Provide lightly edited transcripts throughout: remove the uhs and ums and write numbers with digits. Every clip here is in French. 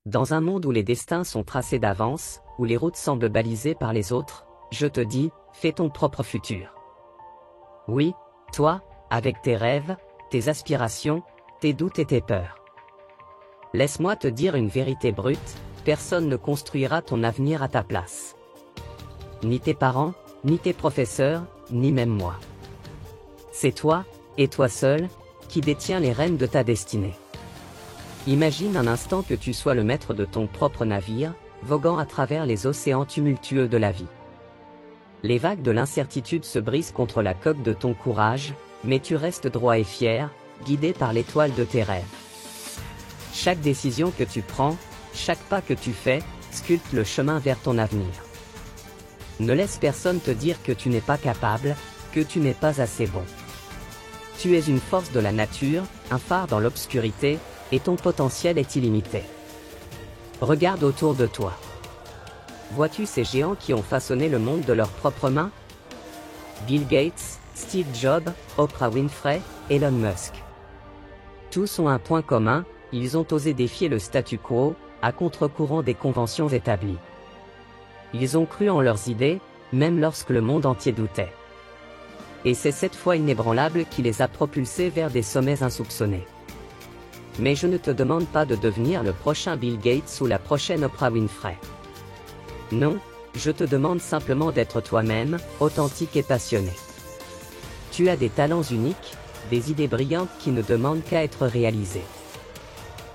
Dans un monde où les destins sont tracés d'avance, où les routes semblent balisées par les autres, je te dis, fais ton propre futur. Oui, toi, avec tes rêves, tes aspirations, tes doutes et tes peurs. Laisse-moi te dire une vérité brute, personne ne construira ton avenir à ta place. Ni tes parents, ni tes professeurs, ni même moi. C'est toi, et toi seul, qui détiens les rênes de ta destinée. Imagine un instant que tu sois le maître de ton propre navire, voguant à travers les océans tumultueux de la vie. Les vagues de l'incertitude se brisent contre la coque de ton courage, mais tu restes droit et fier, guidé par l'étoile de tes rêves. Chaque décision que tu prends, chaque pas que tu fais, sculpte le chemin vers ton avenir. Ne laisse personne te dire que tu n'es pas capable, que tu n'es pas assez bon. Tu es une force de la nature, un phare dans l'obscurité, et ton potentiel est illimité. Regarde autour de toi. Vois-tu ces géants qui ont façonné le monde de leurs propres mains? Bill Gates, Steve Jobs, Oprah Winfrey, Elon Musk. Tous ont un point commun, ils ont osé défier le statu quo, à contre-courant des conventions établies. Ils ont cru en leurs idées, même lorsque le monde entier doutait. Et c'est cette foi inébranlable qui les a propulsés vers des sommets insoupçonnés. Mais je ne te demande pas de devenir le prochain Bill Gates ou la prochaine Oprah Winfrey. Non, je te demande simplement d'être toi-même, authentique et passionné. Tu as des talents uniques, des idées brillantes qui ne demandent qu'à être réalisées.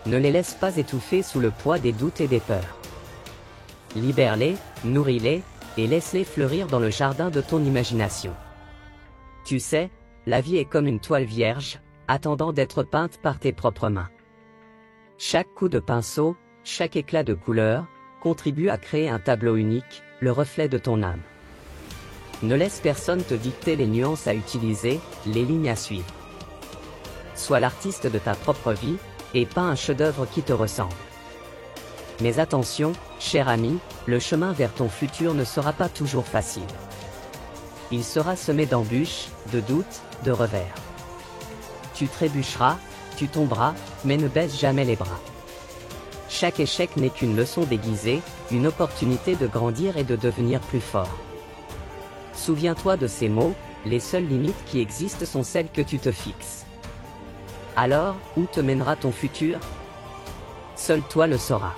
Ne les laisse pas étouffer sous le poids des doutes et des peurs. Libère-les, nourris-les, et laisse-les fleurir dans le jardin de ton imagination. Tu sais, la vie est comme une toile vierge, attendant d'être peinte par tes propres mains. Chaque coup de pinceau, chaque éclat de couleur, contribue à créer un tableau unique, le reflet de ton âme. Ne laisse personne te dicter les nuances à utiliser, les lignes à suivre. Sois l'artiste de ta propre vie, et pas un chef-d'œuvre qui te ressemble. Mais attention, cher ami, le chemin vers ton futur ne sera pas toujours facile. Il sera semé d'embûches, de doutes, de revers. Tu trébucheras, tu tomberas, mais ne baisse jamais les bras. Chaque échec n'est qu'une leçon déguisée, une opportunité de grandir et de devenir plus fort. Souviens-toi de ces mots, les seules limites qui existent sont celles que tu te fixes. Alors, où te mènera ton futur? Seul toi le sauras.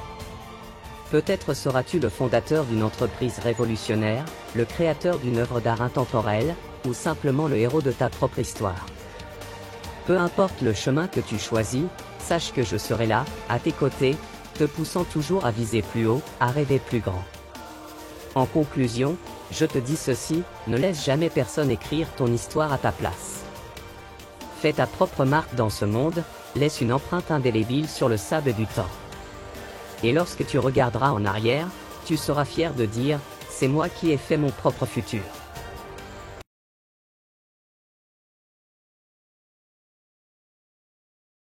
Peut-être seras-tu le fondateur d'une entreprise révolutionnaire, le créateur d'une œuvre d'art intemporelle, ou simplement le héros de ta propre histoire. Peu importe le chemin que tu choisis, sache que je serai là, à tes côtés, te poussant toujours à viser plus haut, à rêver plus grand. En conclusion, je te dis ceci, ne laisse jamais personne écrire ton histoire à ta place. Fais ta propre marque dans ce monde, laisse une empreinte indélébile sur le sable du temps. Et lorsque tu regarderas en arrière, tu seras fier de dire, c'est moi qui ai fait mon propre futur.